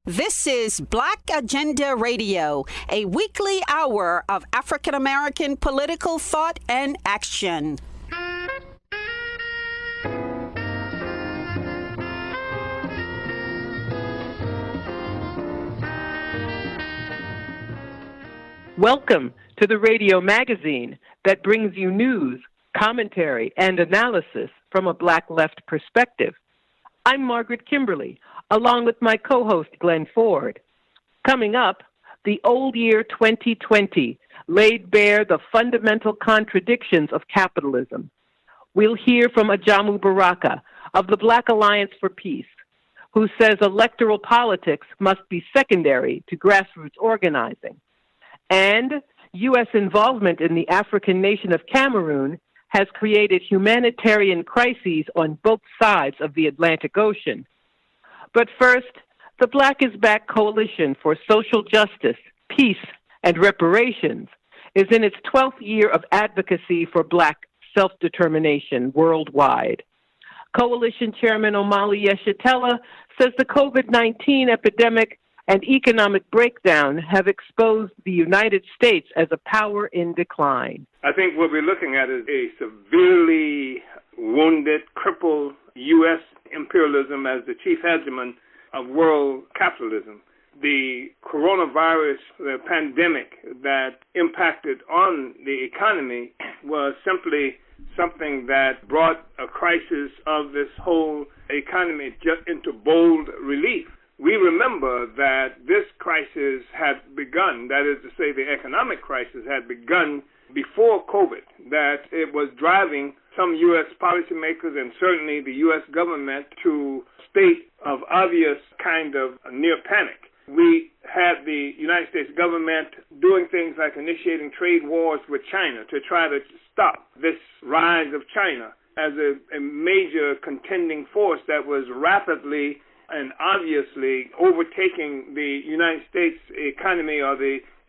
This is Black Agenda Radio, a weekly hour of African American political thought and action. Welcome to the radio magazine that brings you news, commentary, and analysis from a Black left perspective. I'm Margaret Kimberley, along with my co-host Glen Ford. Coming up, the old year 2020 laid bare the fundamental contradictions of capitalism. We'll hear from Ajamu Baraka of the Black Alliance for Peace, who says electoral politics must be secondary to grassroots organizing. And U.S. involvement in the African nation of Cameroon has created humanitarian crises on both sides of the Atlantic Ocean. But first, the Black is Back Coalition for Social Justice, Peace, and Reparations is in its 12th year of advocacy for Black self-determination worldwide. Coalition Chairman Omali Yeshitela says the COVID-19 epidemic and economic breakdown have exposed the United States as a power in decline. I think what we're looking at is a severely wounded, crippled U.S. imperialism as the chief hegemon of world capitalism. The coronavirus, the pandemic that impacted on the economy was simply something that brought a crisis of this whole economy just into bold relief. We remember that this crisis had begun, that is to say the economic crisis had begun before COVID, that it was driving some U.S. policymakers and certainly the U.S. government to a state of obvious kind of near panic. We had the United States government doing things like initiating trade wars with China to try to stop this rise of China as a major contending force that was rapidly and obviously overtaking the United States economy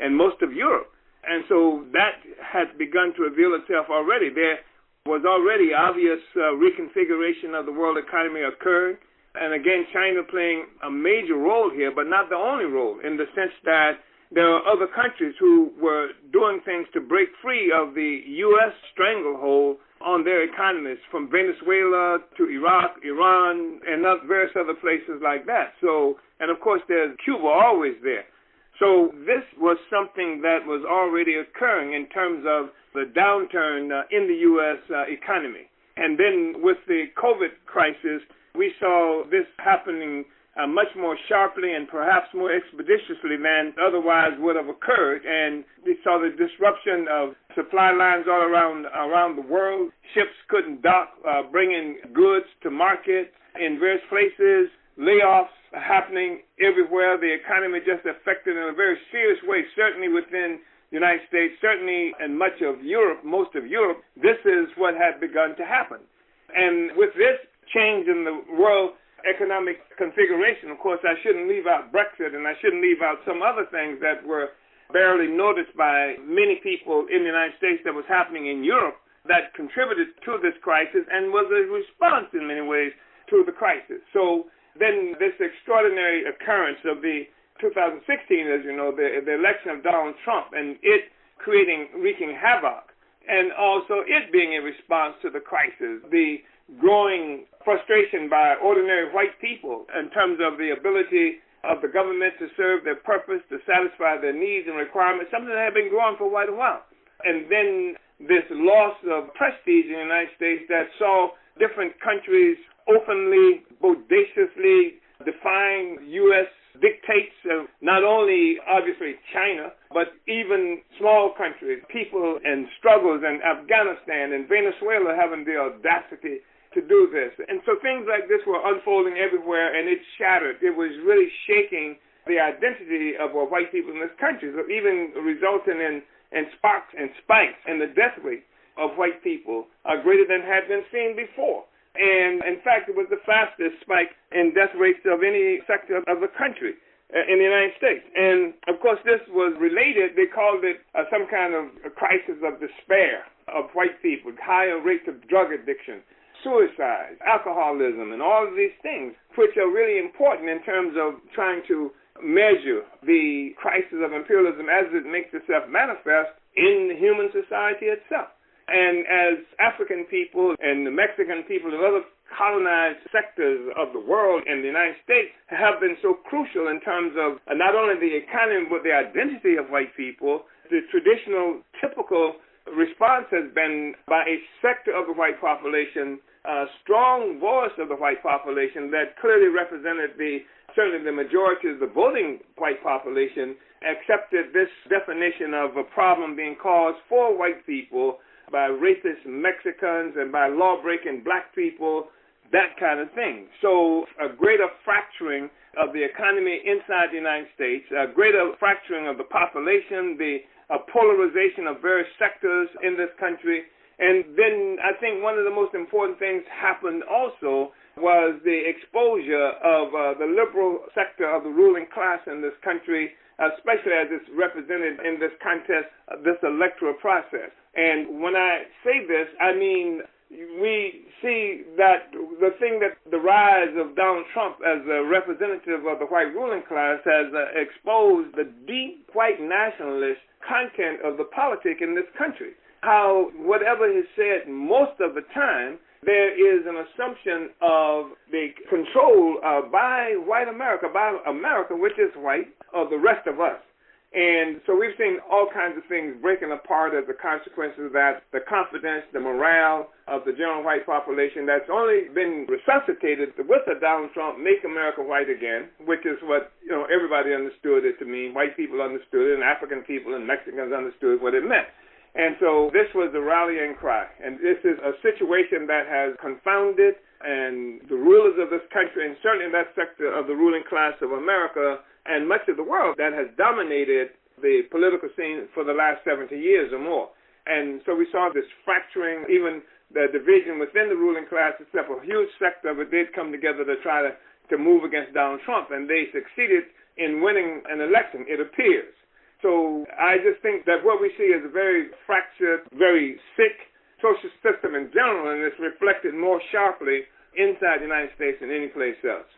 and most of Europe. And so that had begun to reveal itself already. There was already obvious reconfiguration of the world economy occurring. And again, China playing a major role here, but not the only role, in the sense that there are other countries who were doing things to break free of the U.S. stranglehold on their economies, from Venezuela to Iraq, Iran, and various other places like that. So, and of course, there's Cuba always there. So this was something that was already occurring in terms of the downturn in the U.S. economy. And then with the COVID crisis, we saw this happening much more sharply and perhaps more expeditiously than otherwise would have occurred. And we saw the disruption of supply lines all around the world. Ships couldn't dock, bringing goods to market in various places, layoffs happening everywhere. The economy just affected in a very serious way, certainly within the United States, certainly in much of Europe, most of Europe. This is what had begun to happen. And with this change in the world economic configuration, of course, I shouldn't leave out Brexit, and I shouldn't leave out some other things that were barely noticed by many people in the United States that was happening in Europe that contributed to this crisis and was a response in many ways to the crisis. So then this extraordinary occurrence of the 2016, as you know, the election of Donald Trump, and it wreaking havoc, and also it being a response to the crisis, the growing frustration by ordinary white people in terms of the ability of the government to serve their purpose, to satisfy their needs and requirements, something that had been growing for quite a while. And then this loss of prestige in the United States that saw different countries openly, bodaciously defying U.S. dictates of not only, obviously, China, but even small countries, people and struggles in Afghanistan and Venezuela having the audacity to do this. And so things like this were unfolding everywhere, and it shattered. It was really shaking the identity of white people in this country, so even resulting in sparks and spikes in the death rate of white people greater than had been seen before. And in fact, it was the fastest spike in death rates of any sector of the country in the United States. And of course, this was related, they called it some kind of a crisis of despair of white people, higher rates of drug addiction, suicide, alcoholism, and all of these things, which are really important in terms of trying to measure the crisis of imperialism as it makes itself manifest in the human society itself. And as African people and the Mexican people and other colonized sectors of the world and the United States have been so crucial in terms of not only the economy but the identity of white people, the traditional typical response has been by a sector of the white population, a strong voice of the white population that clearly represented certainly the majority of the voting white population, accepted this definition of a problem being caused for white people by racist Mexicans and by law-breaking black people, that kind of thing. So a greater fracturing of the economy inside the United States, a greater fracturing of the population, the polarization of various sectors in this country. And then I think one of the most important things happened also was the exposure of the liberal sector of the ruling class in this country, especially as it's represented in this contest, this electoral process. And when I say this, I mean we see that the thing that the rise of Donald Trump as a representative of the white ruling class has exposed the deep white nationalist content of the politic in this country. How whatever is said most of the time, there is an assumption of the control by white America, by America, which is white, of the rest of us. And so we've seen all kinds of things breaking apart as a consequence of that, the confidence, the morale of the general white population that's only been resuscitated with the Donald Trump Make America White Again, which is what everybody understood it to mean. White people understood it, and African people and Mexicans understood what it meant. And so this was the rallying cry. And this is a situation that has confounded and the rulers of this country, and certainly that sector of the ruling class of America and much of the world that has dominated the political scene for the last 70 years or more. And so we saw this fracturing, even the division within the ruling class itself. A huge sector of it did come together to try to move against Donald Trump, and they succeeded in winning an election, it appears. So I just think that what we see is a very fractured, very sick social system in general, and it's reflected more sharply inside the United States than any place else.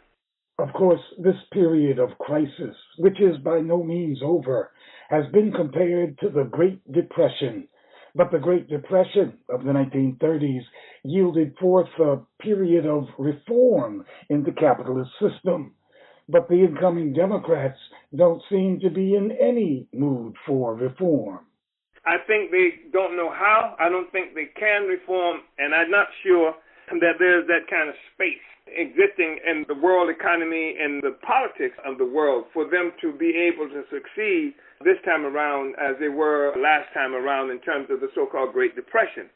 Of course, this period of crisis, which is by no means over, has been compared to the Great Depression. But the Great Depression of the 1930s yielded forth a period of reform in the capitalist system. But the incoming Democrats don't seem to be in any mood for reform. I think they don't know how. I don't think they can reform, and I'm not sure that there's that kind of space existing in the world economy and the politics of the world for them to be able to succeed this time around as they were last time around in terms of the so-called Great Depression.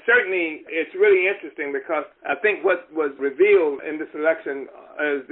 Certainly, it's really interesting because I think what was revealed in this election is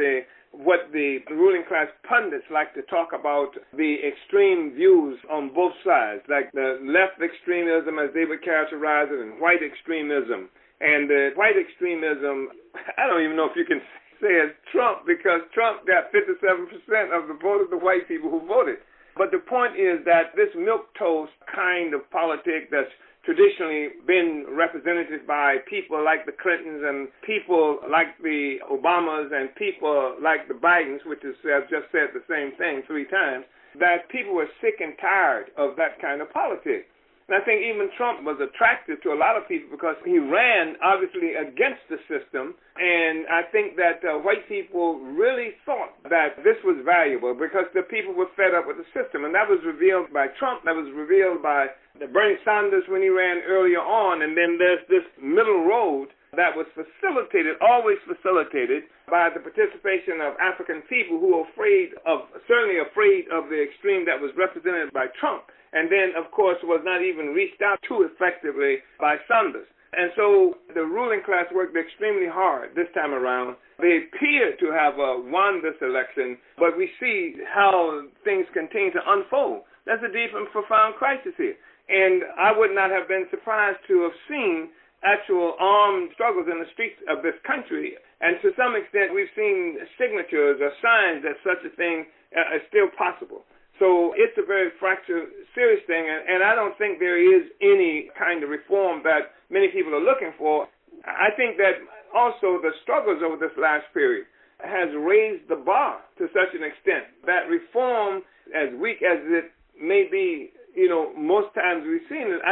what the ruling class pundits like to talk about, the extreme views on both sides, like the left extremism, as they would characterize it, and white extremism. And the white extremism, I don't even know if you can say it's Trump, because Trump got 57% of the vote of the white people who voted. But the point is that this milquetoast kind of politic that's traditionally been represented by people like the Clintons and people like the Obamas and people like the Bidens, which is, I've just said the same thing 3 times, that people were sick and tired of that kind of politics. And I think even Trump was attractive to a lot of people because he ran, obviously, against the system. And I think that white people really thought that this was valuable because the people were fed up with the system. And that was revealed by Trump. That was revealed by Bernie Sanders when he ran earlier on. And then there's this middle road that was facilitated, always facilitated, by the participation of African people who were certainly afraid of the extreme that was represented by Trump. And then, of course, was not even reached out to effectively by Sanders. And so the ruling class worked extremely hard this time around. They appear to have won this election, but we see how things continue to unfold. That's a deep and profound crisis here. And I would not have been surprised to have seen actual armed struggles in the streets of this country. And to some extent, we've seen signatures or signs that such a thing is still possible. So it's a very fractured, serious thing, and I don't think there is any kind of reform that many people are looking for. I think that also the struggles over this last period has raised the bar to such an extent that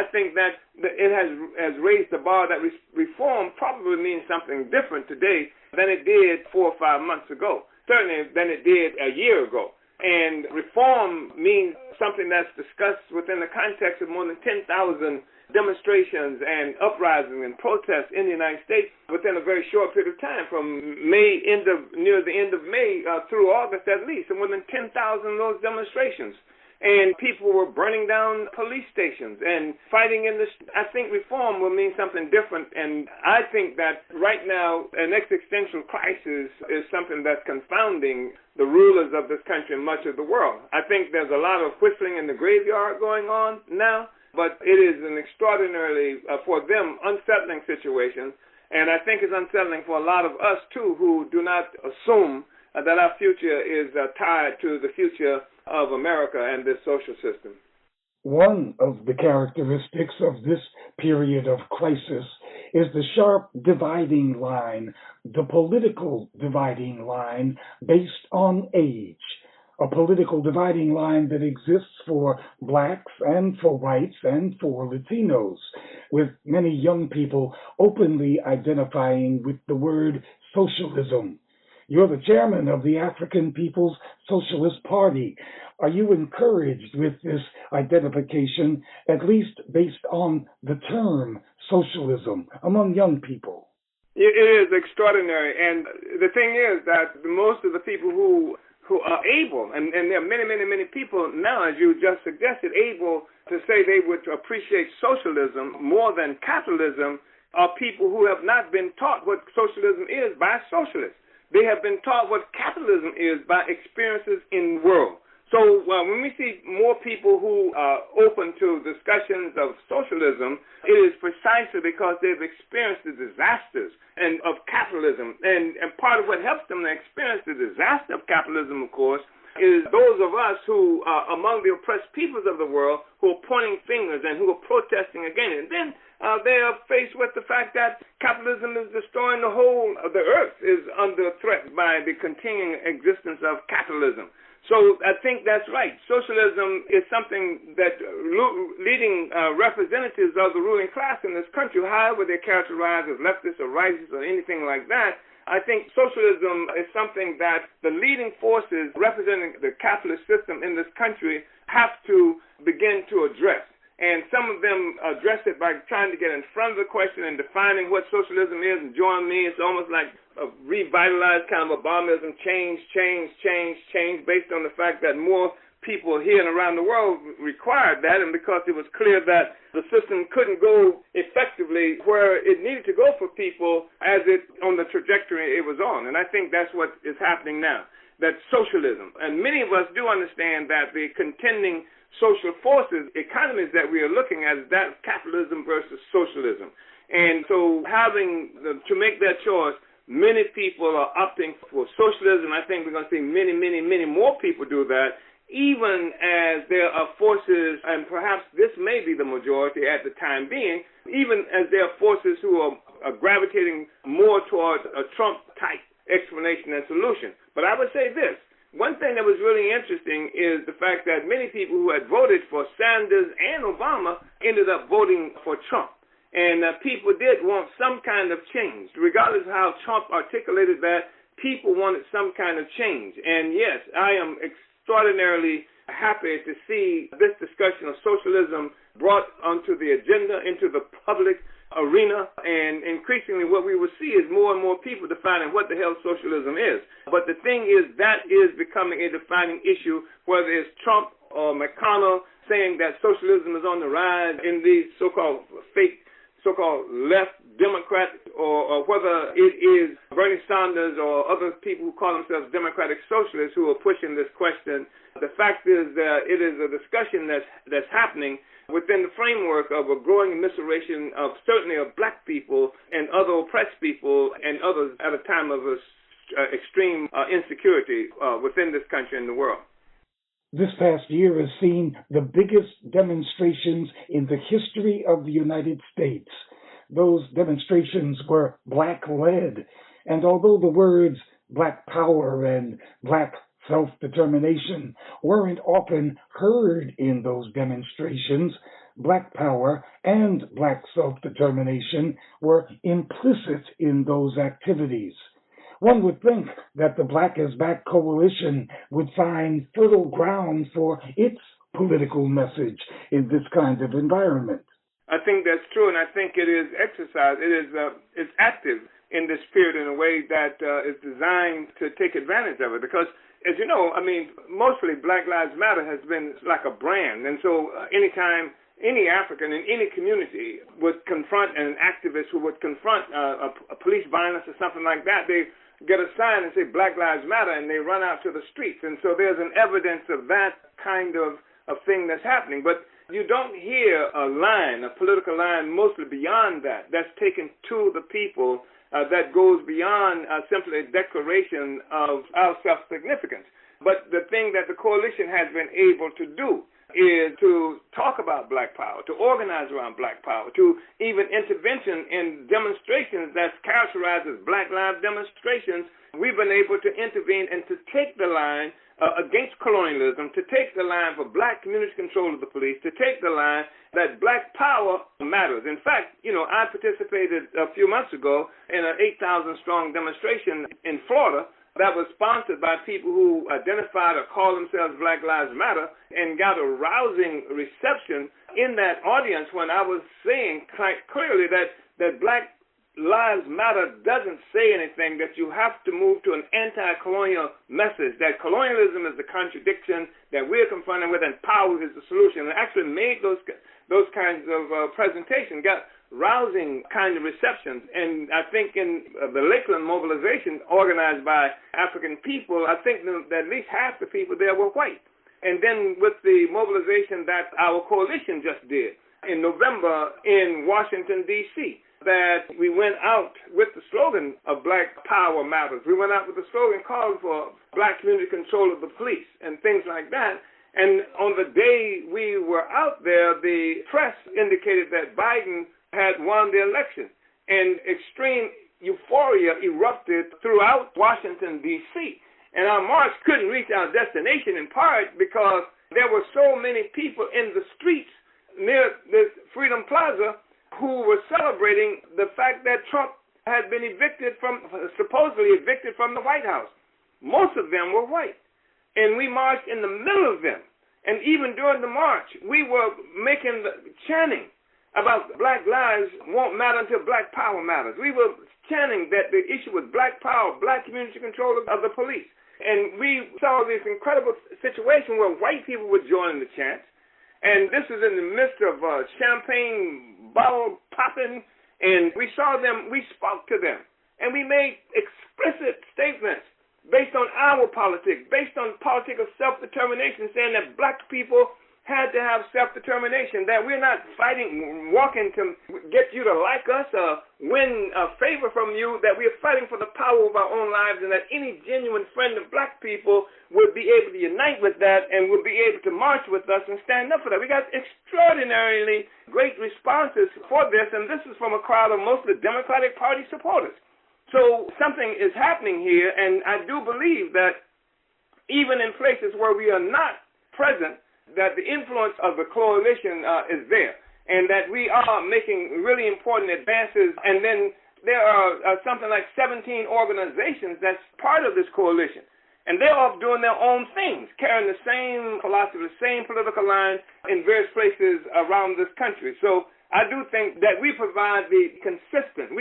I think that it has raised the bar that reform probably means something different today than it did 4 or 5 months ago, certainly than it did a year ago. And reform means something that's discussed within the context of more than 10,000 demonstrations and uprisings and protests in the United States within a very short period of time, from near the end of May through August at least, and more than 10,000 of those demonstrations. And people were burning down police stations and fighting in the. I think reform will mean something different, and I think that right now an existential crisis is something that's confounding the rulers of this country and much of the world. I think there's a lot of whistling in the graveyard going on now, but it is an extraordinarily, for them, unsettling situation, and I think it's unsettling for a lot of us too, who do not assume that our future is tied to the future of America and this social system. One of the characteristics of this period of crisis is the sharp dividing line, the political dividing line based on age, a political dividing line that exists for blacks and for whites and for Latinos, with many young people openly identifying with the word socialism. You're the chairman of the African People's Socialist Party. Are you encouraged with this identification, at least based on the term socialism, among young people? It is extraordinary. And the thing is that most of the people who are able, and there are many, many, many people now, as you just suggested, able to say they would appreciate socialism more than capitalism, are people who have not been taught what socialism is by socialists. They have been taught what capitalism is by experiences in the world. So when we see more people who are open to discussions of socialism, it is precisely because they've experienced the disasters of capitalism. And part of what helps them to experience the disaster of capitalism, of course, is those of us who are among the oppressed peoples of the world who are pointing fingers and who are protesting against it. And then they are faced with the fact that capitalism is destroying the whole of the earth, is under threat by the continuing existence of capitalism. So I think that's right. Socialism is something that leading representatives of the ruling class in this country, however they're characterized as leftists or rightists or anything like that, I think socialism is something that the leading forces representing the capitalist system in this country have to begin to address. And some of them address it by trying to get in front of the question and defining what socialism is. And join me, it's almost like a revitalized kind of Obamism, change, based on the fact that more people here and around the world required that, and because it was clear that the system couldn't go effectively where it needed to go for people as it on the trajectory it was on. And I think that's what is happening now, that socialism, and many of us do understand that the contending social forces, economies that we are looking at is that of capitalism versus socialism. And so having to make that choice, many people are opting for socialism. I think we're going to see many, many, many more people do that, even as there are forces, and perhaps this may be the majority at the time being, even as there are forces who are gravitating more toward a Trump-type explanation and solution. But I would say this. One thing that was really interesting is the fact that many people who had voted for Sanders and Obama ended up voting for Trump. And people did want some kind of change. Regardless of how Trump articulated that, people wanted some kind of change. And yes, I am extraordinarily happy to see this discussion of socialism brought onto the agenda, into the public arena, and increasingly what we will see is more and more people defining what the hell socialism is. But the thing is, that is becoming a defining issue, whether it's Trump or McConnell saying that socialism is on the rise in these so-called fake, so-called left Democrats, or whether it is Bernie Sanders or other people who call themselves democratic socialists who are pushing this question. The fact is that it is a discussion that's happening within the framework of a growing immiseration of certainly of black people and other oppressed people and others at a time of extreme insecurity within this country and the world. This past year has seen the biggest demonstrations in the history of the United States. Those demonstrations were black-led, and although the words black power and black self-determination weren't often heard in those demonstrations, Black power and Black self-determination were implicit in those activities. One would think that the Black is Back coalition would find fertile ground for its political message in this kind of environment. I think that's true, and I think it is exercised. It's active in this period in a way that is designed to take advantage of it. Because, as you know, mostly Black Lives Matter has been like a brand, and so anytime any African in any community would confront an activist who would confront a police violence or something like that, they get a sign and say Black Lives Matter, and they run out to the streets. And so there's an evidence of that kind of thing that's happening. But you don't hear a line, a political line, mostly beyond that, that's taken to the people, that goes beyond simply a declaration of our self-significance. But the thing that the coalition has been able to do is to talk about Black power, to organize around Black power, to even intervention in demonstrations that's characterized as Black Lives demonstrations. We've been able to intervene and to take the line against colonialism, to take the line for Black community control of the police, to take the line that Black power matters. In fact, I participated a few months ago in an 8,000-strong demonstration in Florida that was sponsored by people who identified or called themselves Black Lives Matter, and got a rousing reception in that audience when I was saying quite clearly that Black Lives Matter doesn't say anything, that you have to move to an anti-colonial message, that colonialism is the contradiction that we're confronting with and power is the solution. And actually made those kinds of presentations, got rousing kind of receptions. And I think in the Lakeland mobilization organized by African people, I think that at least half the people there were white. And then with the mobilization that our coalition just did in November in Washington, D.C., that we went out with the slogan of Black Power Matters. We went out with the slogan calling for Black community control of the police and things like that. And on the day we were out there, the press indicated that Biden had won the election, and extreme euphoria erupted throughout Washington, D.C. And our march couldn't reach our destination in part because there were so many people in the streets near this Freedom Plaza who were celebrating the fact that Trump had been supposedly evicted from the White House. Most of them were white, and we marched in the middle of them. And even during the march, we were chanting about Black lives won't matter until Black power matters. We were chanting that the issue was Black power, Black community control of the police. And we saw this incredible situation where white people would join the chants. And this is in the midst of champagne bottle popping. And we saw them, we spoke to them. And we made explicit statements based on our politics, based on politics of self-determination, saying that Black people had to have self-determination, that we're not walking to get you to like us or win a favor from you, that we're fighting for the power of our own lives, and that any genuine friend of Black people would be able to unite with that and would be able to march with us and stand up for that. We got extraordinarily great responses for this, and this is from a crowd of mostly Democratic Party supporters. So something is happening here, and I do believe that even in places where we are not present, that the influence of the coalition is there, and that we are making really important advances. And then there are something like 17 organizations that's part of this coalition, and they're off doing their own things, carrying the same philosophy, the same political line in various places around this country. So I do think that we provide the consistent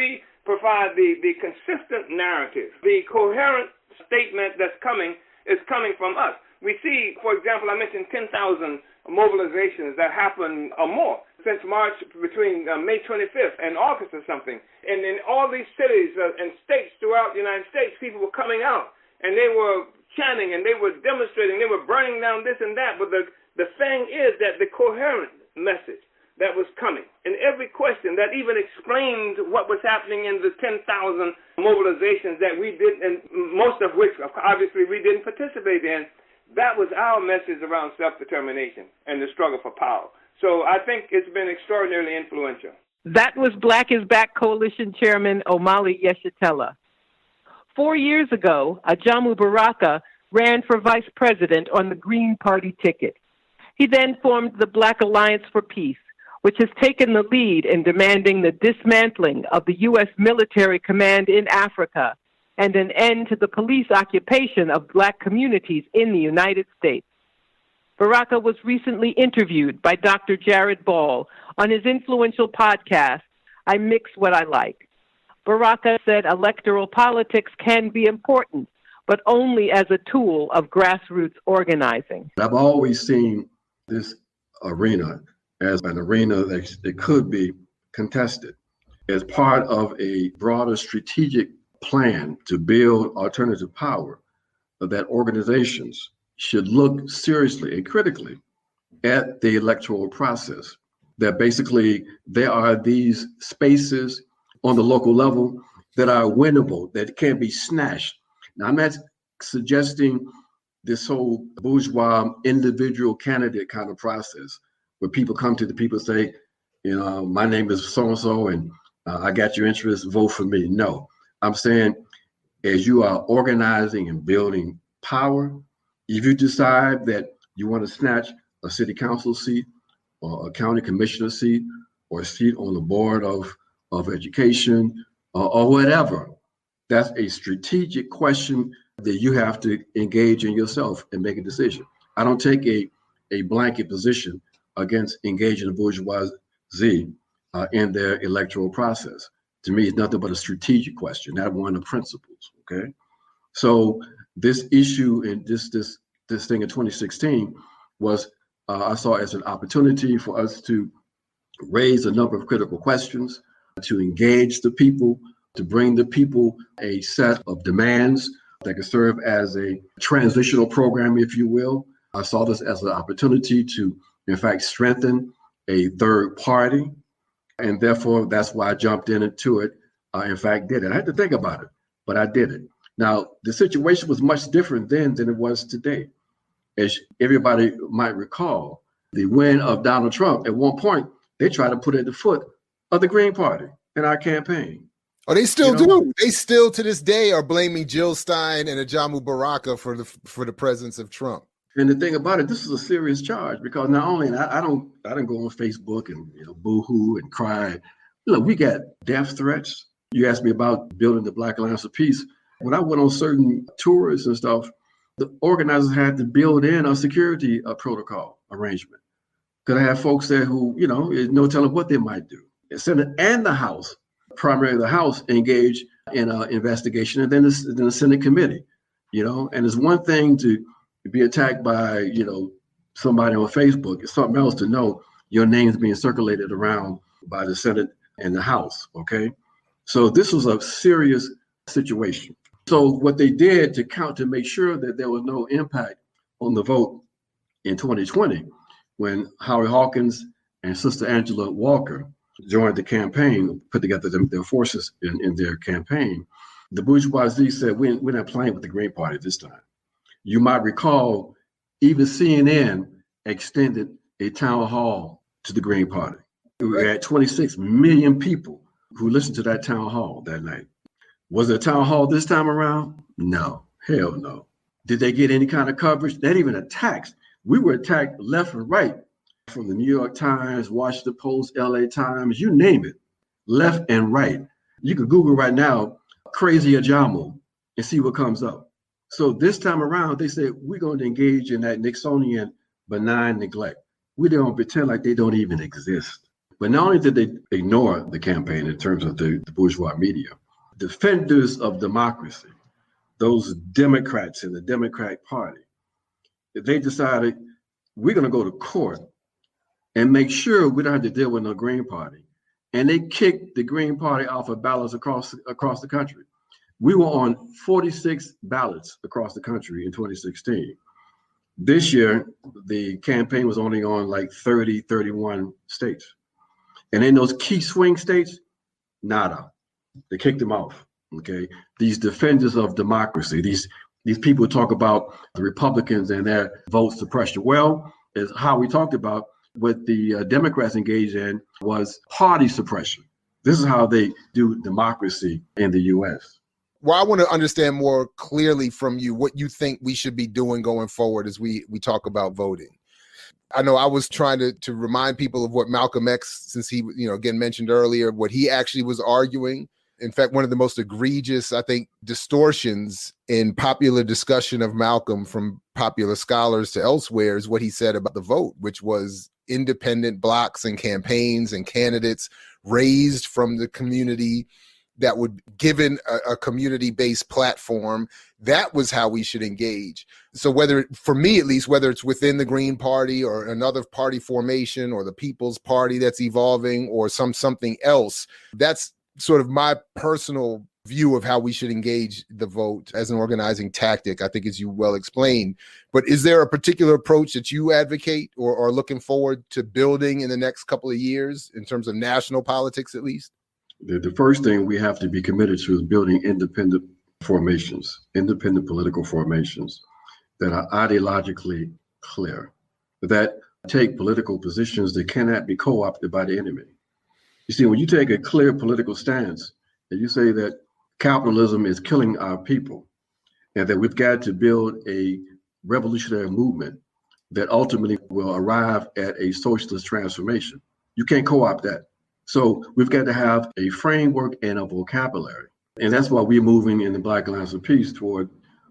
narrative. The coherent statement that's coming is coming from us. We see, for example, I mentioned 10,000 mobilizations that happen or more since March, between May 25th and August or something. And in all these cities and states throughout the United States, people were coming out, and they were chanting, and they were demonstrating, they were burning down this and that. But the thing is that the coherent message that was coming, and every question that even explained what was happening in the 10,000 mobilizations that we did, and most of which, obviously, we didn't participate in, that was our message around self-determination and the struggle for power. So I think it's been extraordinarily influential. That was Black is Back Coalition Chairman Omali Yeshitela. 4 years ago, Ajamu Baraka ran for vice president on the Green Party ticket. He then formed the Black Alliance for Peace, which has taken the lead in demanding the dismantling of the U.S. military command in Africa and an end to the police occupation of Black communities in the United States. Baraka was recently interviewed by Dr. Jared Ball on his influential podcast, I Mix What I Like. Baraka said electoral politics can be important, but only as a tool of grassroots organizing. I've always seen this arena as an arena that could be contested as part of a broader strategic plan to build alternative power, that organizations should look seriously and critically at the electoral process. That basically there are these spaces on the local level that are winnable, that can't be snatched. Now, I'm not suggesting this whole bourgeois individual candidate kind of process where people come to the people and say, you know, my name is so-and-so and I got your interest, vote for me. No, I'm saying as you are organizing and building power, if you decide that you want to snatch a city council seat or a county commissioner seat or a seat on the board of education or whatever, that's a strategic question that you have to engage in yourself and make a decision. I don't take a blanket position against engaging the bourgeoisie in their electoral process. To me, it's nothing but a strategic question, not one of principles, okay? So this issue and this thing in 2016 was, I saw as an opportunity for us to raise a number of critical questions, to engage the people, to bring the people a set of demands that could serve as a transitional program, if you will. I saw this as an opportunity to, in fact, strengthen a third party. And therefore, that's why I jumped into it. In fact, did it. I had to think about it, but I did it. Now, the situation was much different then than it was today. As everybody might recall, the win of Donald Trump, at one point, they tried to put it at the foot of the Green Party in our campaign. Oh, they still do. They still to this day are blaming Jill Stein and Ajamu Baraka for the presence of Trump. And the thing about it, this is a serious charge because not only, and I don't go on Facebook and boo-hoo and cry. Look, we got death threats. You asked me about building the Black Alliance of Peace. When I went on certain tours and stuff, the organizers had to build in a security protocol arrangement. Because I have folks there who, there's no telling what they might do. The Senate and the House, primarily the House, engage in an investigation, and then the Senate committee, and it's one thing to be attacked by, somebody on Facebook. It's something else to know your name's being circulated around by the Senate and the House, okay? So this was a serious situation. So what they did to make sure that there was no impact on the vote in 2020, when Howie Hawkins and Sister Angela Walker joined the campaign, put together their forces in their campaign, the bourgeoisie said, we're not playing with the Green Party this time. You might recall even CNN extended a town hall to the Green Party. We had 26 million people who listened to that town hall that night. Was it a town hall this time around? No, hell no. Did they get any kind of coverage? Not even attacks. We were attacked left and right from the New York Times, Washington Post, LA Times, you name it, left and right. You could Google right now, crazy Ajamu, and see what comes up. So this time around, they said, we're going to engage in that Nixonian benign neglect. We don't pretend like they don't even exist. But not only did they ignore the campaign in terms of the bourgeois media, defenders of democracy, those Democrats in the Democratic Party, they decided we're going to go to court and make sure we don't have to deal with no Green Party. And they kicked the Green Party off of ballots across the country. We were on 46 ballots across the country in 2016. This year, the campaign was only on like 30, 31 states. And in those key swing states, nada. They kicked them off, okay? These defenders of democracy, these people talk about the Republicans and their vote suppression. Well, as how we talked about, what the Democrats engaged in was party suppression. This is how they do democracy in the U.S. Well, I want to understand more clearly from you what you think we should be doing going forward as we talk about voting. I know I was trying to remind people of what Malcolm X, since he, again, mentioned earlier, what he actually was arguing. In fact, one of the most egregious, I think, distortions in popular discussion of Malcolm from popular scholars to elsewhere is what he said about the vote, which was independent blocks and campaigns and candidates raised from the community that would, given a community-based platform, that was how we should engage. So for me at least, whether it's within the Green Party or another party formation or the People's Party that's evolving or something else, that's sort of my personal view of how we should engage the vote as an organizing tactic, I think, as you well explained. But is there a particular approach that you advocate or are looking forward to building in the next couple of years in terms of national politics, at least? The first thing we have to be committed to is building independent formations, independent political formations that are ideologically clear, that take political positions that cannot be co-opted by the enemy. You see, when you take a clear political stance and you say that capitalism is killing our people and that we've got to build a revolutionary movement that ultimately will arrive at a socialist transformation, you can't co-opt that. So we've got to have a framework and a vocabulary. And that's why we're moving in the Black Alliance of Peace toward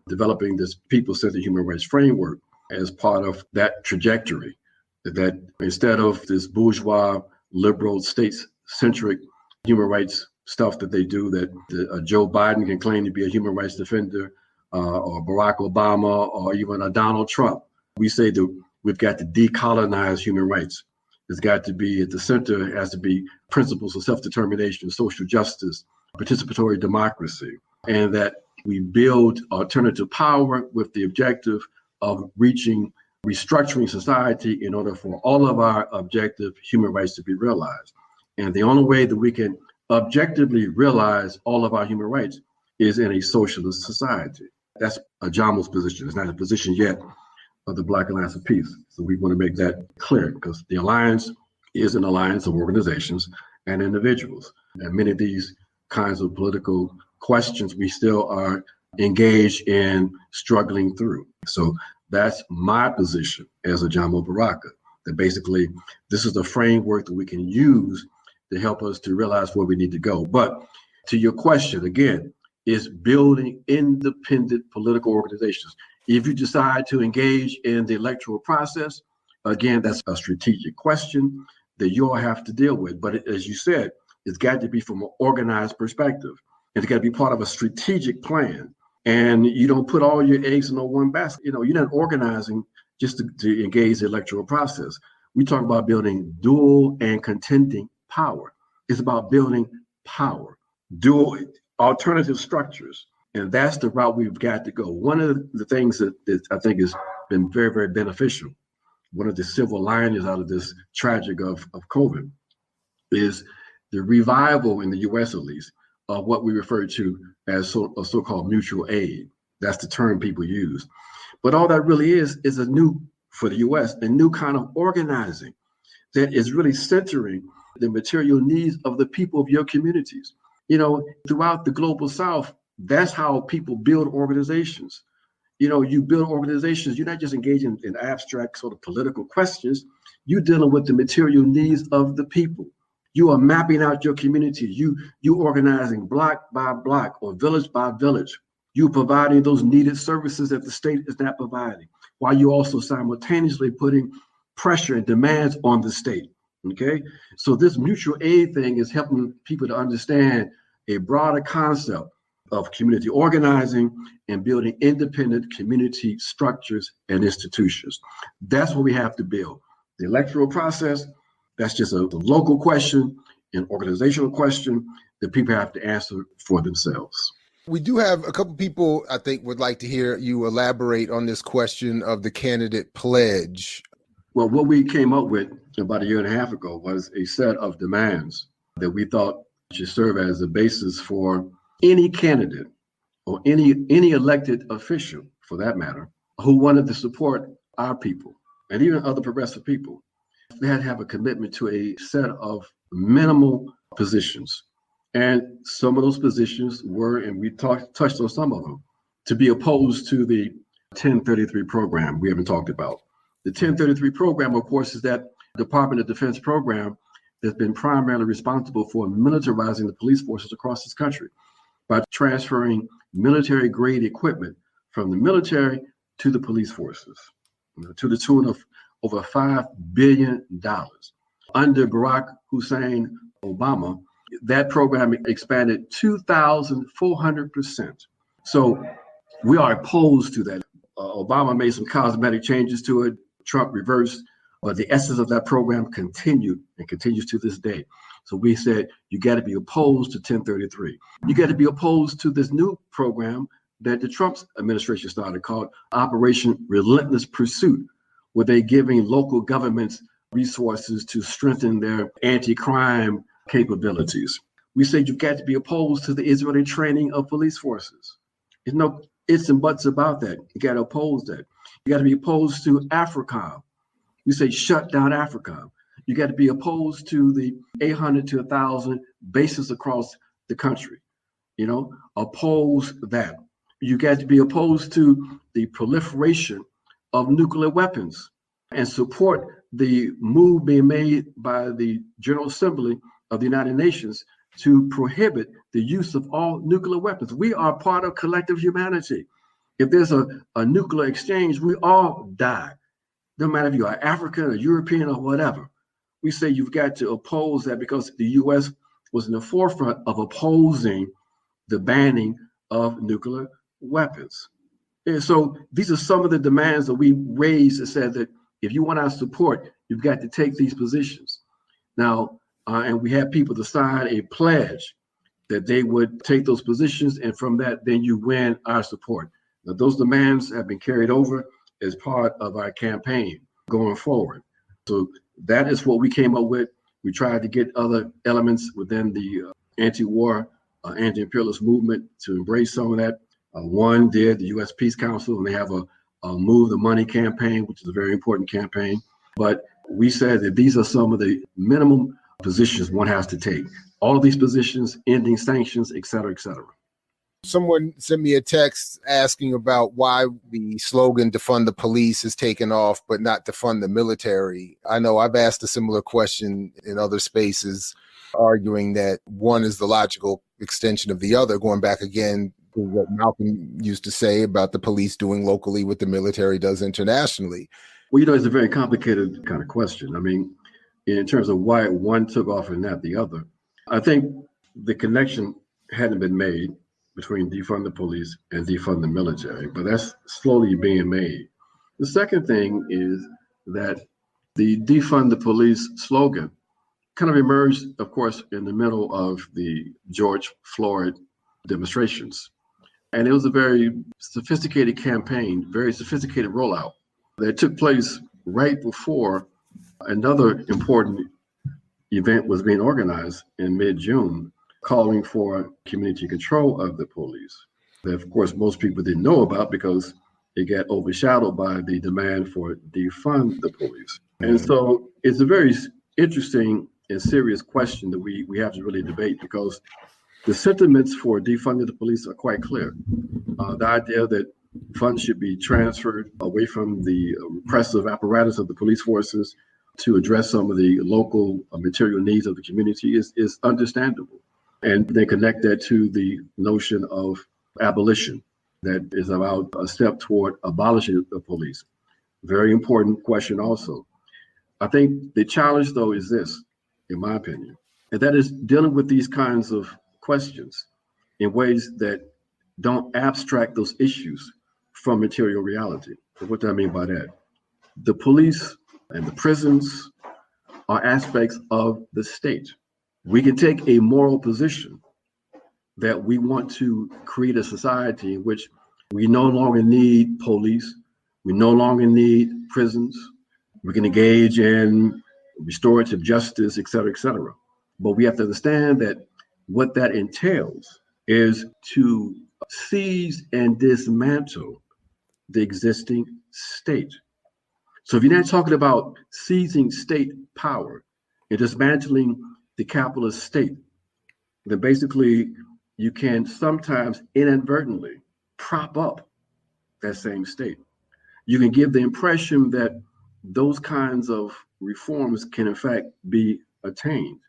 developing this people-centered human rights framework as part of that trajectory, that instead of this bourgeois, liberal, state-centric human rights stuff that they do, that Joe Biden can claim to be a human rights defender, or Barack Obama, or even a Donald Trump. We say that we've got to decolonize human rights. It's got to be at the center, it has to be principles of self-determination, social justice, participatory democracy, and that we build alternative power with the objective of restructuring society in order for all of our objective human rights to be realized. And the only way that we can objectively realize all of our human rights is in a socialist society. That's Ajamu's position. It's not a position yet of the Black Alliance of Peace. So we want to make that clear, because the alliance is an alliance of organizations and individuals. And many of these kinds of political questions we still are engaged in struggling through. So that's my position as Ajamu Baraka, that basically this is the framework that we can use to help us to realize where we need to go. But to your question, again, is building independent political organizations. If you decide to engage in the electoral process, again, that's a strategic question that you'll have to deal with. But as you said, it's got to be from an organized perspective. It's got to be part of a strategic plan. And you don't put all your eggs in one basket. You're not organizing just to engage the electoral process. We talk about building dual and contending power. It's about building power, dual alternative structures. And that's the route we've got to go. One of the things that I think has been very, very beneficial, one of the silver linings out of this tragic of COVID, is the revival in the US, at least, of what we refer to as a so-called mutual aid. That's the term people use. But all that really is a new, for the US, a new kind of organizing that is really centering the material needs of the people of your communities. Throughout the global South, that's how people build organizations. You build organizations, you're not just engaging in abstract sort of political questions, you're dealing with the material needs of the people. You are mapping out your community. You organizing block by block or village by village. You providing those needed services that the state is not providing, while you also simultaneously putting pressure and demands on the state. Okay, so this mutual aid thing is helping people to understand a broader concept of community organizing and building independent community structures and institutions. That's what we have to build. The electoral process, that's just a local question, an organizational question that people have to answer for themselves. We do have a couple people I think would like to hear you elaborate on this question of the candidate pledge. Well, what we came up with about a year and a half ago was a set of demands that we thought should serve as a basis for any candidate or any elected official, for that matter, who wanted to support our people and even other progressive people. They had to have a commitment to a set of minimal positions. And some of those positions were, and we touched on some of them, to be opposed to the 1033 program we haven't talked about. The 1033 program, of course, is that Department of Defense program that's been primarily responsible for militarizing the police forces across this country by transferring military-grade equipment from the military to the police forces, to the tune of over $5 billion. Under Barack Hussein Obama, that program expanded 2,400%. So we are opposed to that. Obama made some cosmetic changes to it. Trump reversed, but the essence of that program continued and continues to this day. So we said, you got to be opposed to 1033. You got to be opposed to this new program that the Trump administration started called Operation Relentless Pursuit, where they're giving local governments resources to strengthen their anti-crime capabilities. We said you've got to be opposed to the Israeli training of police forces. There's no ifs and buts about that. You got to oppose that. You got to be opposed to Africom. We say shut down Africom. You got to be opposed to the 800 to 1,000 bases across the country. Oppose that. You got to be opposed to the proliferation of nuclear weapons and support the move being made by the General Assembly of the United Nations to prohibit the use of all nuclear weapons. We are part of collective humanity. If there's a nuclear exchange, we all die. No matter if you are African or European or whatever. We say you've got to oppose that because the U.S. was in the forefront of opposing the banning of nuclear weapons. And so these are some of the demands that we raised that said that if you want our support, you've got to take these positions. Now, and we had people to sign a pledge that they would take those positions, and from that, then you win our support. Now, those demands have been carried over as part of our campaign going forward. So that is what we came up with. We tried to get other elements within the anti-war, anti-imperialist movement to embrace some of that. One did the U.S. Peace Council, and they have a Move the Money campaign, which is a very important campaign. But we said that these are some of the minimum positions one has to take. All of these positions, ending sanctions, et cetera, et cetera. Someone sent me a text asking about why the slogan defund the police is taken off, but not defund the military. I know I've asked a similar question in other spaces, arguing that one is the logical extension of the other, going back again to what Malcolm used to say about the police doing locally what the military does internationally. Well, it's a very complicated kind of question. I mean, in terms of why one took off and not the other, I think the connection hadn't been made between defund the police and defund the military, but that's slowly being made. The second thing is that the defund the police slogan kind of emerged, of course, in the middle of the George Floyd demonstrations. And it was a very sophisticated campaign, very sophisticated rollout that took place right before another important event was being organized in mid-June, calling for community control of the police. That, of course, most people didn't know about because it got overshadowed by the demand for defund the police. And so it's a very interesting and serious question that we have to really debate, because the sentiments for defunding the police are quite clear. The idea that funds should be transferred away from the repressive apparatus of the police forces to address some of the local material needs of the community is understandable. And they connect that to the notion of abolition, that is about a step toward abolishing the police. Very important question also. I think the challenge, though, is this, in my opinion, and that is dealing with these kinds of questions in ways that don't abstract those issues from material reality. So what do I mean by that? The police and the prisons are aspects of the state. We can take a moral position that we want to create a society in which we no longer need police, we no longer need prisons, we can engage in restorative justice, et cetera, et cetera. But we have to understand that what that entails is to seize and dismantle the existing state. So if you're not talking about seizing state power and dismantling the capitalist state, then basically you can sometimes inadvertently prop up that same state. You can give the impression that those kinds of reforms can in fact be attained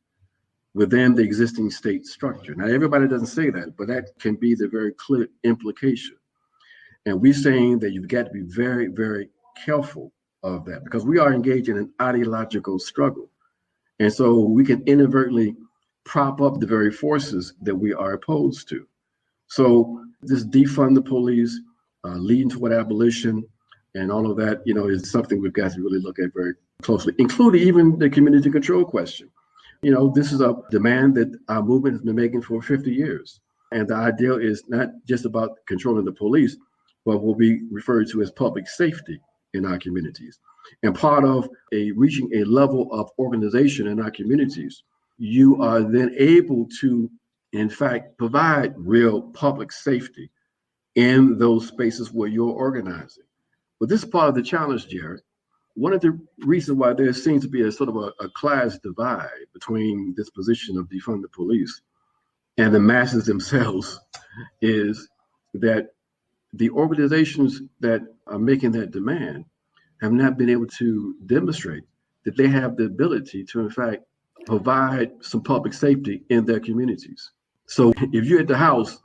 within the existing state structure. Now, everybody doesn't say that, but that can be the very clear implication. And we're saying that you've got to be very, very careful of that, because we are engaged in an ideological struggle. And so we can inadvertently prop up the very forces that we are opposed to. So this defund the police, leading toward abolition, and all of that, is something we've got to really look at very closely, including even the community control question. This is a demand that our movement has been making for 50 years. And the ideal is not just about controlling the police, but what we refer to as public safety in our communities. And part of reaching a level of organization in our communities, you are then able to, in fact, provide real public safety in those spaces where you're organizing. But this is part of the challenge, Jared. One of the reasons why there seems to be a sort of a class divide between this position of defund the police and the masses themselves is that the organizations that are making that demand have not been able to demonstrate that they have the ability to, in fact, provide some public safety in their communities. So if you're at the house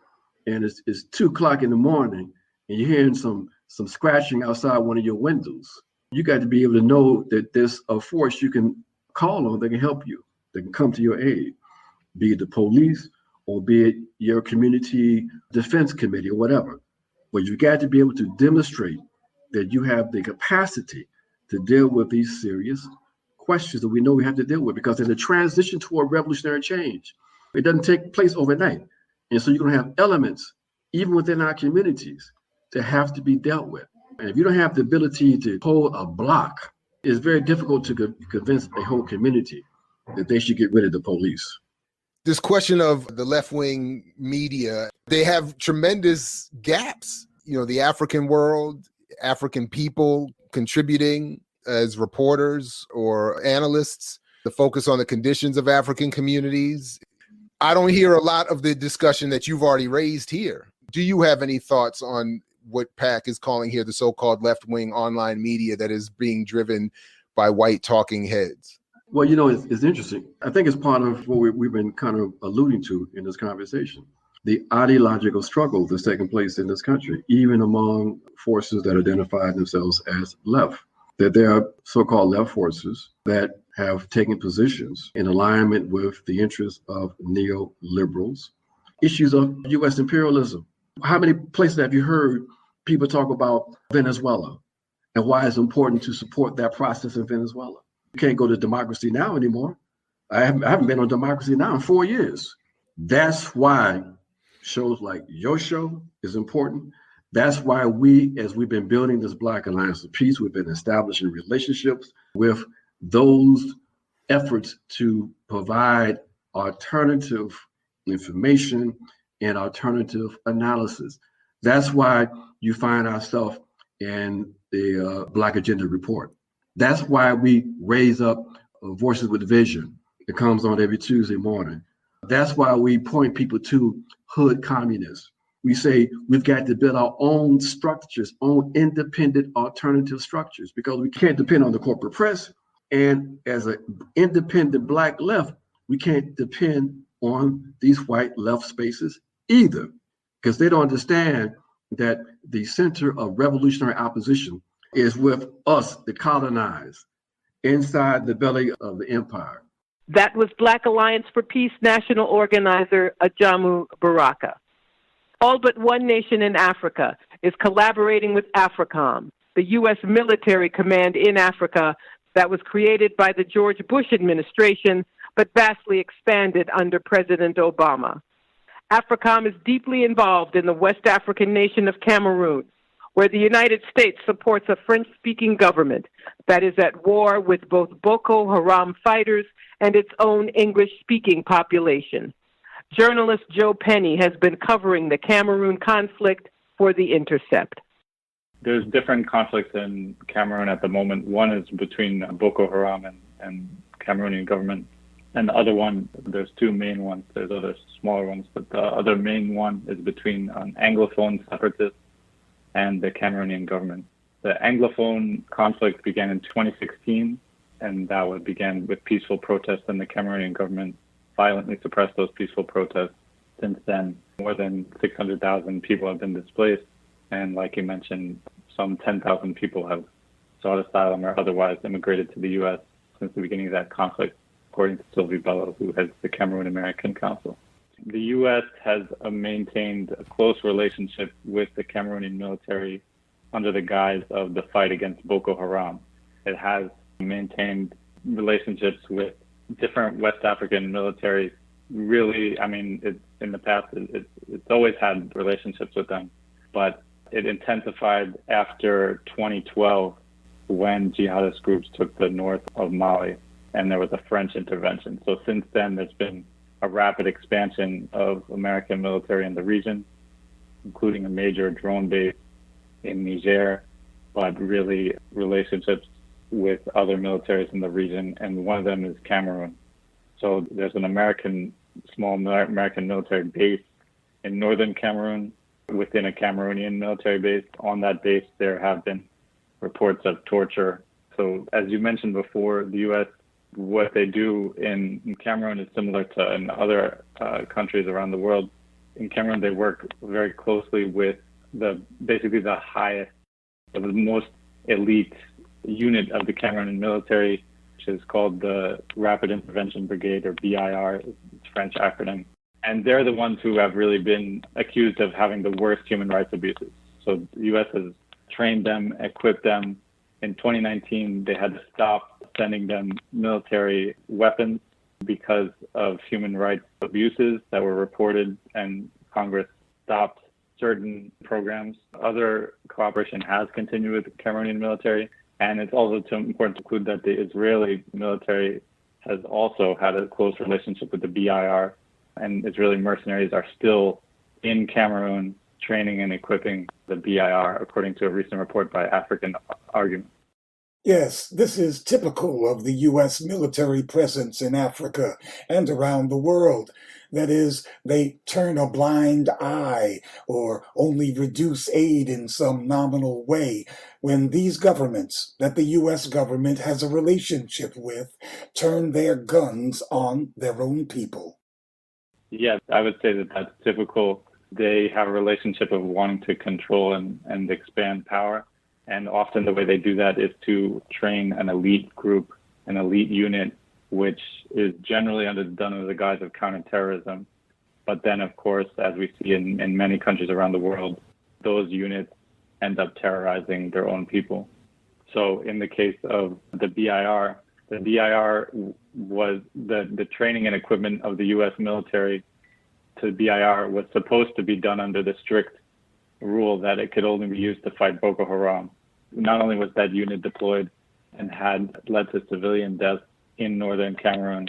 and it's 2:00 in the morning and you're hearing some scratching outside one of your windows, you got to be able to know that there's a force you can call on that can help you, that can come to your aid, be it the police or be it your community defense committee or whatever. But you got to be able to demonstrate that you have the capacity to deal with these serious questions that we know we have to deal with, because in the transition toward revolutionary change, it doesn't take place overnight. And so you're going to have elements, even within our communities, that have to be dealt with. And if you don't have the ability to hold a block, it's very difficult to convince a whole community that they should get rid of the police. This question of the left-wing media, they have tremendous gaps. The African world, African people contributing as reporters or analysts, the focus on the conditions of African communities. I don't hear a lot of the discussion that you've already raised here. Do you have any thoughts on what PAC is calling here the so-called left-wing online media that is being driven by white talking heads? Well, it's interesting. I think it's part of what we've been kind of alluding to in this conversation. The ideological struggle that's taking place in this country, even among forces that identify themselves as left, that there are so-called left forces that have taken positions in alignment with the interests of neoliberals, issues of U.S. imperialism. How many places have you heard people talk about Venezuela and why it's important to support that process in Venezuela? You can't go to Democracy Now! Anymore. I haven't been on Democracy Now! In 4 years. That's why shows like your show is important. That's why as we've been building this Black Alliance of Peace, we've been establishing relationships with those efforts to provide alternative information and alternative analysis. That's why you find ourselves in the Black Agenda Report. That's why we raise up Voices with Vision. It comes on every Tuesday morning. That's why we point people to hood communists. We say we've got to build our own structures, own independent alternative structures, because we can't depend on the corporate press. And as an independent Black left, we can't depend on these white left spaces either, because they don't understand that the center of revolutionary opposition is with us, the colonized, inside the belly of the empire. That was Black Alliance for Peace national organizer Ajamu Baraka. All but one nation in Africa is collaborating with Africom, the U.S. military command in Africa that was created by the George Bush administration, but vastly expanded under President Obama. Africom is deeply involved in the West African nation of Cameroon, where the United States supports a French-speaking government that is at war with both Boko Haram fighters and its own English-speaking population. Journalist Joe Penny has been covering the Cameroon conflict for The Intercept. There's different conflicts in Cameroon at the moment. One is between Boko Haram and Cameroonian government. And the other one, there's two main ones. There's other smaller ones, but the other main one is between Anglophone separatists and the Cameroonian government. The Anglophone conflict began in 2016, and that began with peaceful protests, and the Cameroonian government violently suppressed those peaceful protests. Since then, more than 600,000 people have been displaced, and like you mentioned, some 10,000 people have sought asylum or otherwise immigrated to the U.S. since the beginning of that conflict, according to Sylvie Bello, who heads the Cameroon American Council. The U.S. has maintained a close relationship with the Cameroonian military under the guise of the fight against Boko Haram. It has maintained relationships with different West African militaries. Really, I mean, in the past, it's always had relationships with them, but it intensified after 2012 when jihadist groups took the north of Mali and there was a French intervention. So since then, there's been a rapid expansion of American military in the region, including a major drone base in Niger, but really relationships with other militaries in the region, and one of them is Cameroon. So there's an small American military base in northern Cameroon within a Cameroonian military base. On that base, there have been reports of torture. So as you mentioned before, the U.S., what they do in Cameroon is similar to in other countries around the world. In Cameroon, they work very closely with basically the highest, the most elite unit of the Cameroonian military, which is called the Rapid Intervention Brigade, or BIR, it's a French acronym. And they're the ones who have really been accused of having the worst human rights abuses. So the U.S. has trained them, equipped them. In 2019, they had to stop sending them military weapons because of human rights abuses that were reported, and Congress stopped certain programs. Other cooperation has continued with the Cameroonian military, and it's also important to include that the Israeli military has also had a close relationship with the BIR, and Israeli mercenaries are still in Cameroon training and equipping the BIR, according to a recent report by African Argument. Yes, this is typical of the U.S. military presence in Africa and around the world. That is, they turn a blind eye or only reduce aid in some nominal way when these governments that the U.S. government has a relationship with turn their guns on their own people. Yes, I would say that that's typical. They have a relationship of wanting to control and expand power. And often the way they do that is to train an elite group, an elite unit, which is generally done under the guise of counterterrorism. But then, of course, as we see in many countries around the world, those units end up terrorizing their own people. So in the case of the BIR was the training and equipment of the U.S. military to the BIR was supposed to be done under the strict rule that it could only be used to fight Boko Haram. Not only was that unit deployed and had led to civilian deaths in northern Cameroon,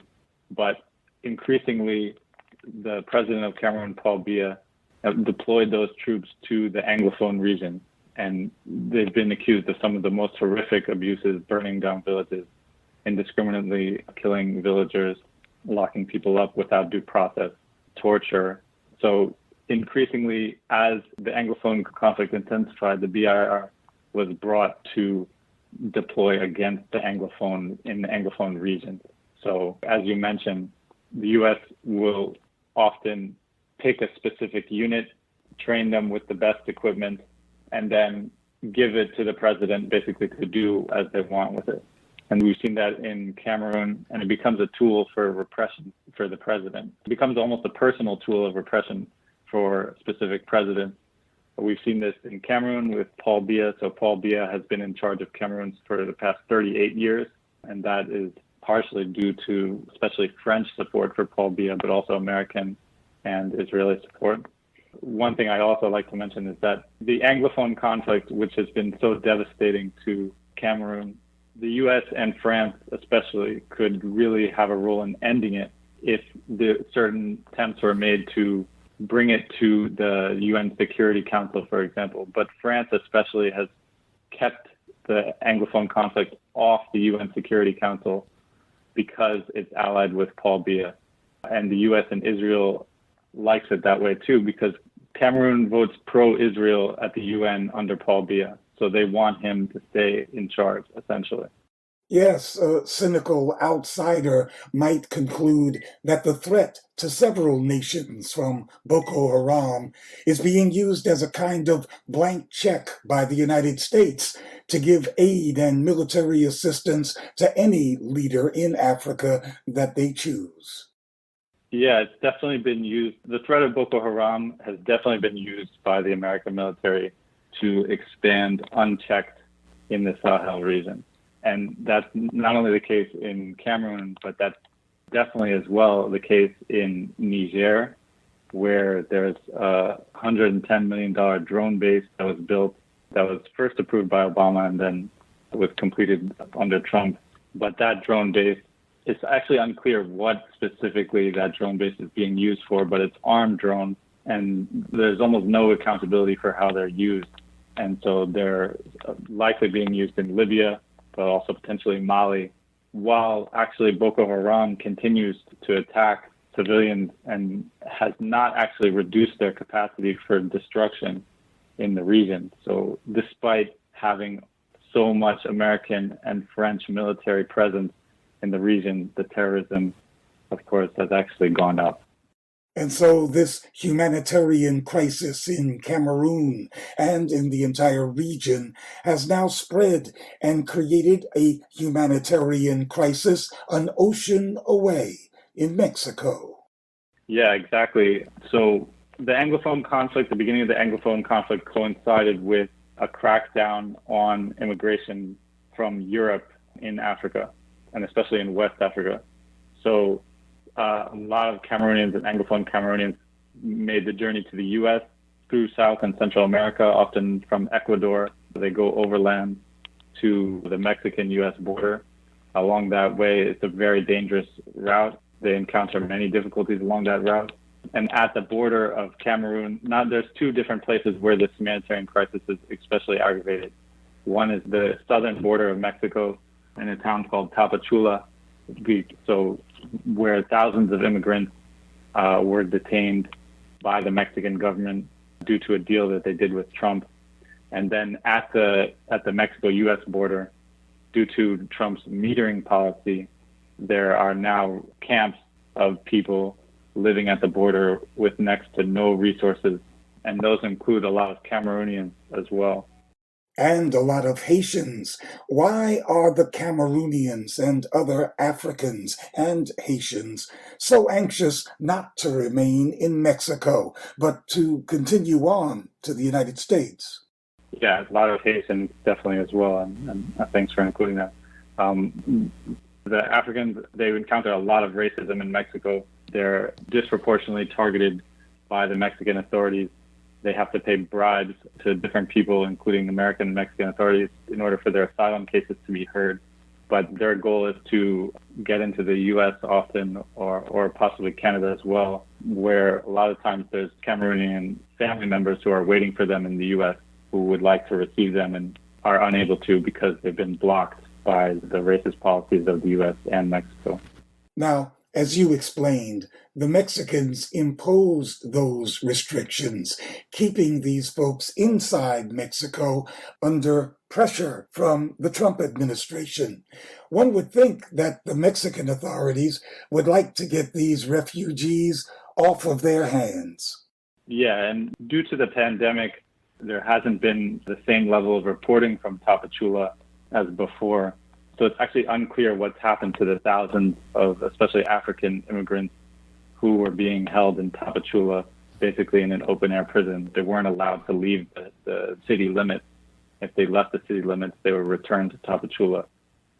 but increasingly the president of Cameroon, Paul Biya, deployed those troops to the Anglophone region. And they've been accused of some of the most horrific abuses, burning down villages, indiscriminately killing villagers, locking people up without due process, torture. So increasingly, as the Anglophone conflict intensified, the BIR was brought to deploy against the Anglophone in the Anglophone region. So as you mentioned, the U.S. will often pick a specific unit, train them with the best equipment, and then give it to the president basically to do as they want with it. And we've seen that in Cameroon, and it becomes a tool for repression for the president. It becomes almost a personal tool of repression for specific presidents. We've seen this in Cameroon with Paul Biya. So Paul Biya has been in charge of Cameroon for the past 38 years, and that is partially due to especially French support for Paul Biya, but also American and Israeli support. One thing I also like to mention is that the Anglophone conflict, which has been so devastating to Cameroon, the U.S. and France especially could really have a role in ending it if certain attempts were made to bring it to the UN Security Council, for example. But France especially has kept the Anglophone conflict off the UN Security Council because it's allied with Paul Biya. And the U.S. and Israel likes it that way too, because Cameroon votes pro-Israel at the UN under Paul Biya. So they want him to stay in charge, essentially. Yes, a cynical outsider might conclude that the threat to several nations from Boko Haram is being used as a kind of blank check by the United States to give aid and military assistance to any leader in Africa that they choose. Yeah, it's definitely been used. The threat of Boko Haram has definitely been used by the American military to expand unchecked in the Sahel region. And that's not only the case in Cameroon, but that's definitely as well the case in Niger, where there's a $110 million drone base that was built, that was first approved by Obama and then was completed under Trump. But that drone base, it's actually unclear what specifically that drone base is being used for, but it's armed drones, and there's almost no accountability for how they're used. And so they're likely being used in Libya, but also potentially Mali, while actually Boko Haram continues to attack civilians and has not actually reduced their capacity for destruction in the region. So despite having so much American and French military presence in the region, the terrorism, of course, has actually gone up. And so this humanitarian crisis in Cameroon and in the entire region has now spread and created a humanitarian crisis an ocean away in Mexico. Yeah, exactly. So the Anglophone conflict, the beginning of the Anglophone conflict coincided with a crackdown on immigration from Europe in Africa, and especially in West Africa. So a lot of Cameroonians and Anglophone Cameroonians made the journey to the U.S. through South and Central America, often from Ecuador. They go overland to the Mexican-U.S. border. Along that way, it's a very dangerous route. They encounter many difficulties along that route. And at the border of Cameroon, there's two different places where this humanitarian crisis is especially aggravated. One is the southern border of Mexico in a town called Tapachula, where thousands of immigrants were detained by the Mexican government due to a deal that they did with Trump. And then at the Mexico-U.S. border, due to Trump's metering policy, there are now camps of people living at the border with next to no resources. And those include a lot of Cameroonians as well. And a lot of Haitians. Why are the Cameroonians and other Africans and Haitians so anxious not to remain in Mexico, but to continue on to the United States? Yeah, a lot of Haitians definitely as well, and thanks for including that. The Africans, they encounter a lot of racism in Mexico. They're disproportionately targeted by the Mexican authorities. They have to pay bribes to different people, including American and Mexican authorities, in order for their asylum cases to be heard. But their goal is to get into the U.S. often, or possibly Canada as well, where a lot of times there's Cameroonian family members who are waiting for them in the U.S. who would like to receive them and are unable to because they've been blocked by the racist policies of the U.S. and Mexico. Now, as you explained, the Mexicans imposed those restrictions, keeping these folks inside Mexico under pressure from the Trump administration. One would think that the Mexican authorities would like to get these refugees off of their hands. Yeah, and due to the pandemic, there hasn't been the same level of reporting from Tapachula as before. So it's actually unclear what's happened to the thousands of especially African immigrants who were being held in Tapachula, basically in an open-air prison. They weren't allowed to leave the city limits. If they left the city limits, they were returned to Tapachula.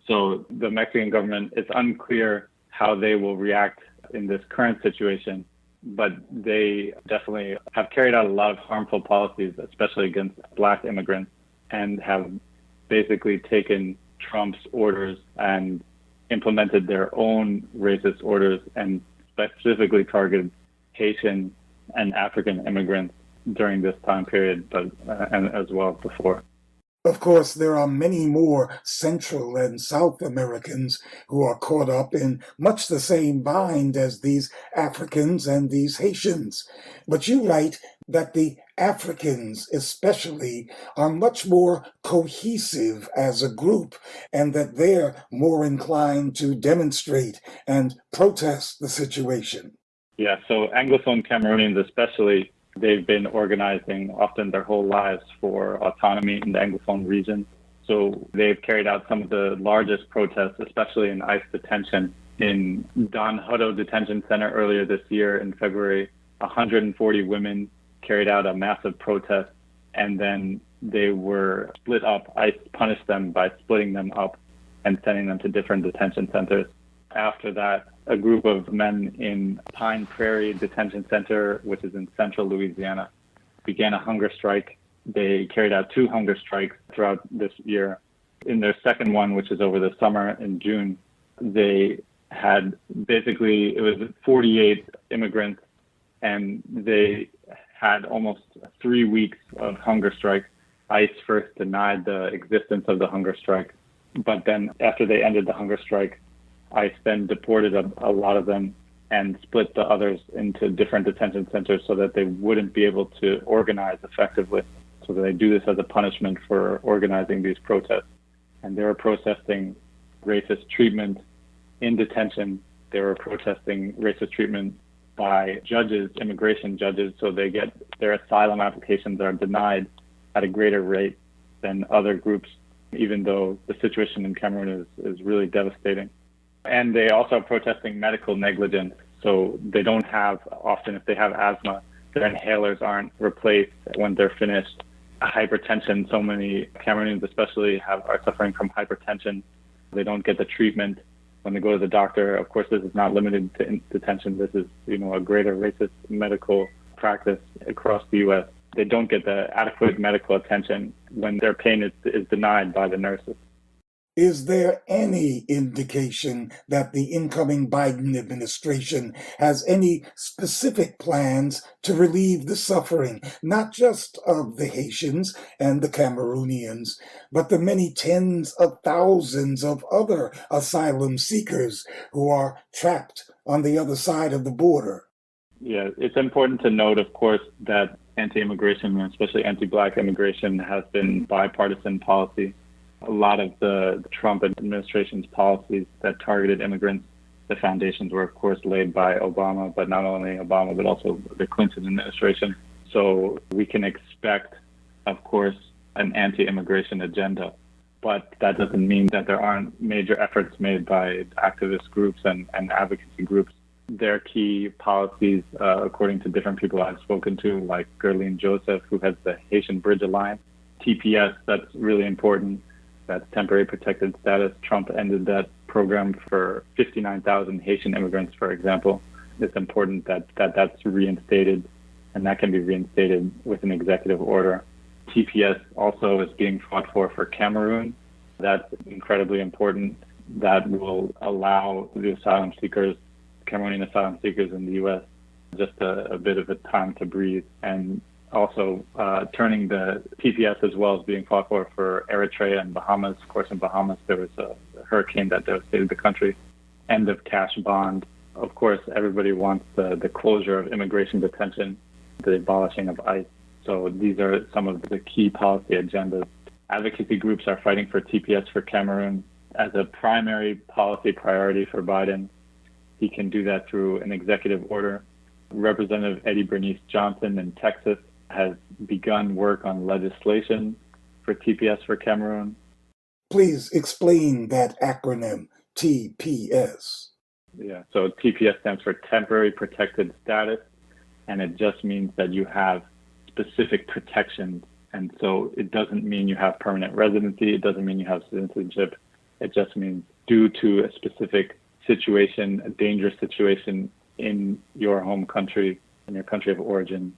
So the Mexican government, it's unclear how they will react in this current situation, but they definitely have carried out a lot of harmful policies, especially against Black immigrants, and have basically taken Trump's orders and implemented their own racist orders and specifically targeted Haitian and African immigrants during this time period, but and as well as before. Of course, there are many more Central and South Americans who are caught up in much the same bind as these Africans and these Haitians. But you write that the Africans, especially, are much more cohesive as a group and that they're more inclined to demonstrate and protest the situation. Yeah, so Anglophone Cameroonians especially, they've been organizing often their whole lives for autonomy in the Anglophone region. So they've carried out some of the largest protests, especially in ICE detention. In Don Hutto Detention Center earlier this year in February, 140 women carried out a massive protest, and then they were split up. ICE punished them by splitting them up and sending them to different detention centers. After that, a group of men in Pine Prairie Detention Center, which is in central Louisiana, began a hunger strike. They carried out 2 hunger strikes throughout this year. In their second one, which is over the summer in June, they had basically, it was 48 immigrants, and they had almost 3 weeks of hunger strike. ICE first denied the existence of the hunger strike, but then after they ended the hunger strike, ICE then deported a lot of them and split the others into different detention centers so that they wouldn't be able to organize effectively. So they do this as a punishment for organizing these protests. And they were protesting racist treatment in detention. They were protesting racist treatment by judges, immigration judges, so they get their asylum applications are denied at a greater rate than other groups, even though the situation in Cameroon is really devastating. And they also are protesting medical negligence. So they don't have, often if they have asthma, their inhalers aren't replaced when they're finished. Hypertension, so many Cameroonians especially are suffering from hypertension. They don't get the treatment when they go to the doctor. Of course, this is not limited to detention. This is, a greater racist medical practice across the U.S. They don't get the adequate medical attention when their pain is denied by the nurses. Is there any indication that the incoming Biden administration has any specific plans to relieve the suffering, not just of the Haitians and the Cameroonians, but the many tens of thousands of other asylum seekers who are trapped on the other side of the border? Yeah, it's important to note, of course, that anti-immigration, especially anti-Black immigration, has been bipartisan policy. A lot of the Trump administration's policies that targeted immigrants, the foundations were, of course, laid by Obama, but not only Obama, but also the Clinton administration. So we can expect, of course, an anti-immigration agenda. But that doesn't mean that there aren't major efforts made by activist groups and advocacy groups. Their key policies, according to different people I've spoken to, like Gerline Joseph, who heads the Haitian Bridge Alliance, TPS, that's really important. That's temporary protected status. Trump ended that program for 59,000 Haitian immigrants, for example. It's important that that's reinstated, and that can be reinstated with an executive order. TPS also is being fought for Cameroon. That's incredibly important. That will allow the asylum seekers, Cameroonian asylum seekers in the U.S., just a bit of a time to breathe. And also turning the TPS as well as being fought for Eritrea and Bahamas. Of course, in Bahamas, there was a hurricane that devastated the country. End of cash bond. Of course, everybody wants the closure of immigration detention, the abolishing of ICE. So these are some of the key policy agendas. Advocacy groups are fighting for TPS for Cameroon as a primary policy priority for Biden. He can do that through an executive order. Representative Eddie Bernice Johnson in Texas has begun work on legislation for TPS for Cameroon. Please explain that acronym, TPS. Yeah, so TPS stands for Temporary Protected Status, and it just means that you have specific protections. And so it doesn't mean you have permanent residency, it doesn't mean you have citizenship. It just means due to a specific situation, a dangerous situation in your home country, in your country of origin,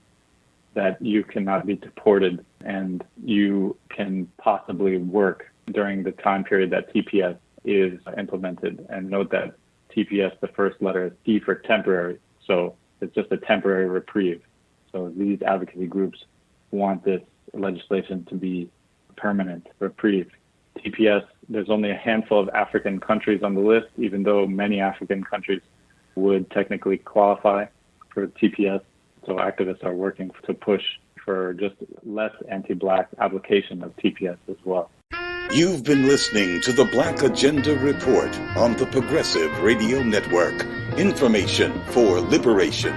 that you cannot be deported and you can possibly work during the time period that TPS is implemented. And note that TPS, the first letter is T for temporary. So it's just a temporary reprieve. So these advocacy groups want this legislation to be permanent reprieve. TPS, there's only a handful of African countries on the list, even though many African countries would technically qualify for TPS. So activists are working to push for just less anti-Black application of TPS as well. You've been listening to the Black Agenda Report on the Progressive Radio Network. Information for liberation.